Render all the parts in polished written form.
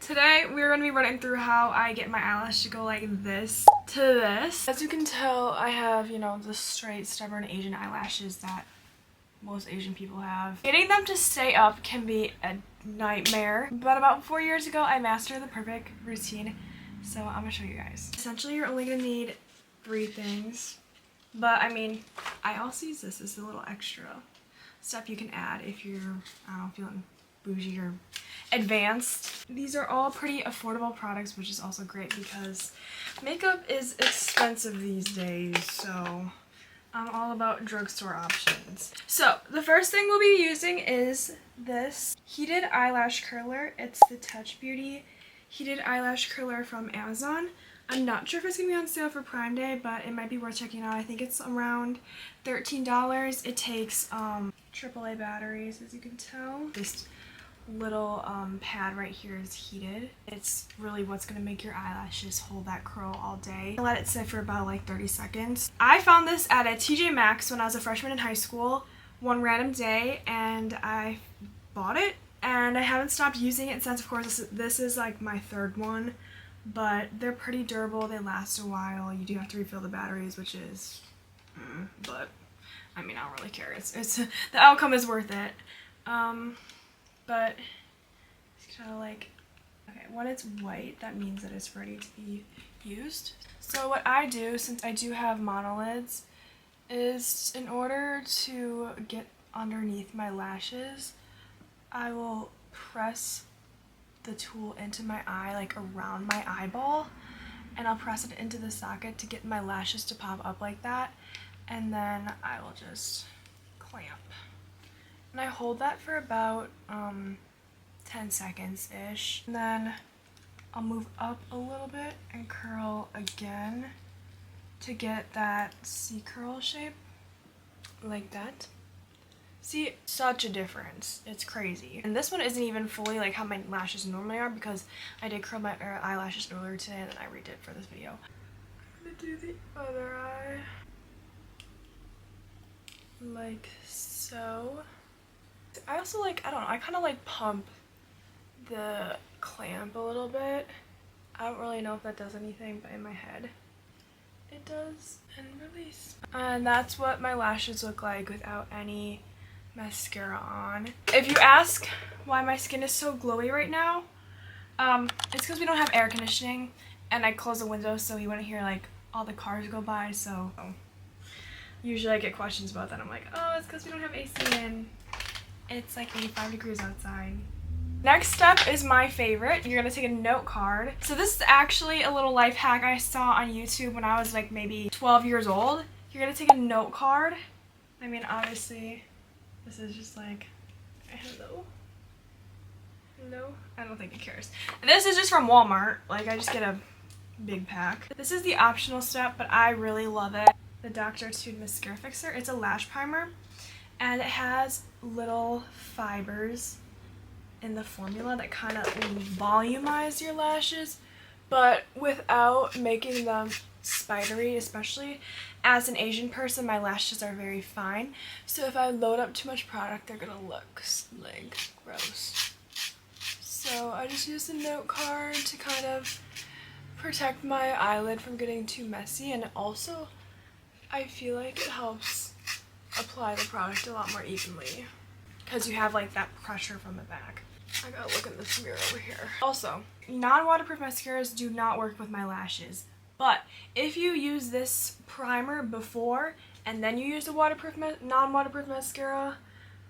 Today we're going to be running through how I get my eyelash to go like this to this. As you can tell, I have, you know, the straight, stubborn Asian eyelashes that most Asian people have. Getting them to stay up can be a nightmare, but about 4 years ago I mastered the perfect routine, so I'm going to show you guys. Essentially, you're only going to need 3 things, but I mean, I also use this as a little extra stuff you can add if you're, I don't know, feeling bougie or advanced. These are all pretty affordable products, which is also great because makeup is expensive these days, so I'm all about drugstore options. So the first thing we'll be using is this heated eyelash curler. It's the Touch Beauty heated eyelash curler from Amazon. I'm not sure if it's going to be on sale for Prime Day, but it might be worth checking out. I think it's around $13. It takes AAA batteries, as you can tell. This little pad right here is heated. It's really what's going to make your eyelashes hold that curl all day. Let it sit for about like 30 seconds. I found this at a TJ Maxx when I was a freshman in high school one random day, and I bought it and I haven't stopped using it since. Of course, this is like my 3rd one, but they're pretty durable. They last a while. You do have to refill the batteries, which is but I mean, I don't really care. It's the outcome is worth it. But it's kind of like, okay, when it's white, that means that it's ready to be used. So what I do, since I do have monolids, is in order to get underneath my lashes, I will press the tool into my eye, like around my eyeball, and I'll press it into the socket to get my lashes to pop up like that, and then I will just clamp. And I hold that for about 10 seconds-ish. And then I'll move up a little bit and curl again to get that C-curl shape, like that. See, such a difference. It's crazy. And this one isn't even fully like how my lashes normally are because I did curl my eyelashes earlier today and then I redid for this video. I'm gonna do the other eye. Like so. I also like, I don't know, I kind of like pump the clamp a little bit. I don't really know if that does anything, but in my head it does. And release. And that's what my lashes look like without any mascara on. If you ask why my skin is so glowy right now, it's because we don't have air conditioning and I closed the window so you wouldn't hear like all the cars go by, so usually I get questions about that. I'm like, oh, it's because we don't have AC in. It's like 85 degrees outside. Next step is my favorite. You're gonna take a note card. So this is actually a little life hack I saw on YouTube when I was like maybe 12 years old. You're gonna take a note card. I mean, obviously, this is just like, hello? Hello? I don't think it cares. And this is just from Walmart. Like, I just get a big pack. This is the optional step, but I really love it. The Dr. Etude Mascara Fixer. It's a lash primer. And it has little fibers in the formula that kind of volumize your lashes, but without making them spidery. Especially as an Asian person, my lashes are very fine, so if I load up too much product, they're gonna look like gross. So I just use the note card to kind of protect my eyelid from getting too messy, and also I feel like it helps apply the product a lot more evenly because you have like that pressure from the back. I gotta look in this mirror over here. Also, non-waterproof mascaras do not work with my lashes, but if you use this primer before and then you use the non-waterproof mascara,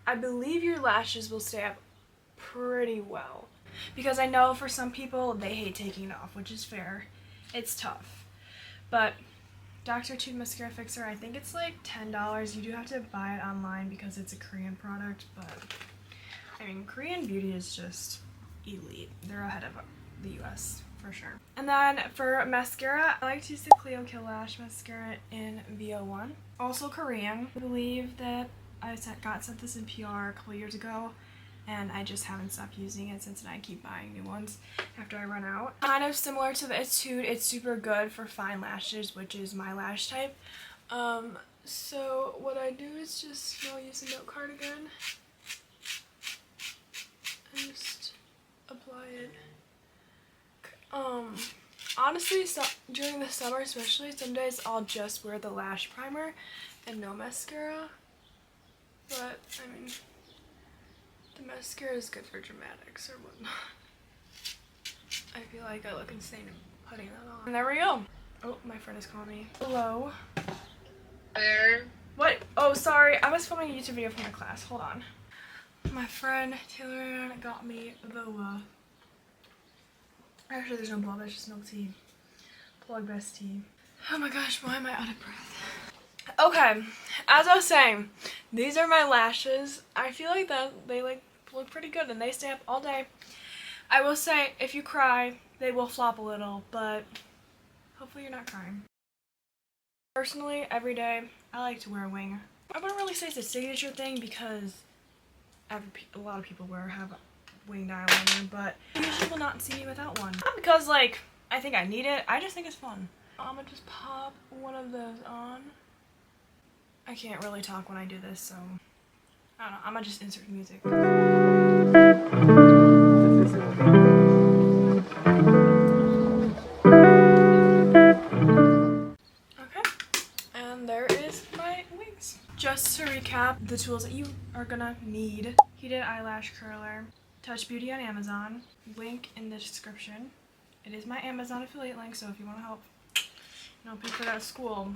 I believe your lashes will stay up pretty well, because I know for some people they hate taking it off, which is fair. It's tough, but Dr. Etude Mascara Fixer, I think it's like $10. You do have to buy it online because it's a Korean product, but I mean, Korean beauty is just elite. They're ahead of the US for sure. And then for mascara, I like to use the Clio Kill Lash Mascara in VO1. Also Korean. I believe that I got sent this in PR a couple years ago, and I just haven't stopped using it since, and I keep buying new ones after I run out. Kind of similar to the Etude, it's super good for fine lashes, which is my lash type. So what I do is just, I'll use the note card again and just apply it honestly, so during the summer especially, some days I'll just wear the lash primer and no mascara. But, I mean, the mascara is good for dramatics or whatnot. I feel like I look insane putting that on. And there we go. Oh, my friend is calling me. Hello. Where? What? Oh, sorry. I was filming a YouTube video for my class. Hold on. My friend Taylor got me the actually there's no boba, it's just milk tea. Plug best tea. Oh my gosh, why am I out of breath? Okay, as I was saying, these are my lashes. I feel like that they like look pretty good and they stay up all day. I will say, if you cry, they will flop a little, but hopefully you're not crying. Personally, every day, I like to wear a wing. I wouldn't really say it's a signature thing because a lot of people have winged eyeliner, but you usually will not see me without one. Not because, like, I think I need it. I just think it's fun. I'm gonna just pop one of those on. I can't really talk when I do this, so I don't know. I'm gonna just insert music. Okay, and there is my wings. Just to recap, the tools that you are gonna need: heated eyelash curler, Touch Beauty on Amazon, link in the description. It is my Amazon affiliate link, so if you want to help, pay for that school,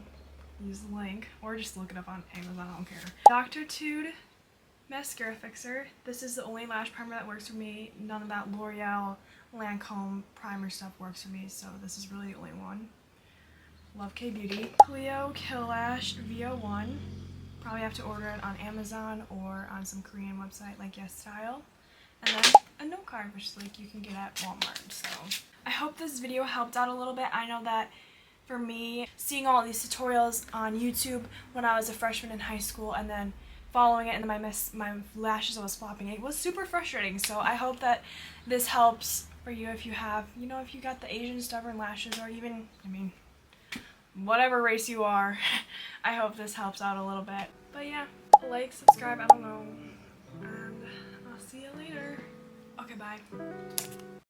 use the link, or just look it up on Amazon, I don't care. Dr. Etude mascara fixer. This is the only lash primer that works for me. None of that L'Oreal Lancome primer stuff works for me, so this is really the only one. Love K Beauty. Clio Kill Lash VO1. Probably have to order it on Amazon or on some Korean website like Yes Style. And then a note card, which is like you can get at Walmart. So I hope this video helped out a little bit. I know that for me, seeing all these tutorials on YouTube when I was a freshman in high school and then following it and then my lashes was flopping, it was super frustrating. So I hope that this helps for you if you have, if you got the Asian stubborn lashes, or even, whatever race you are. I hope this helps out a little bit. But yeah, like, subscribe, I don't know. And I'll see you later. Okay, bye.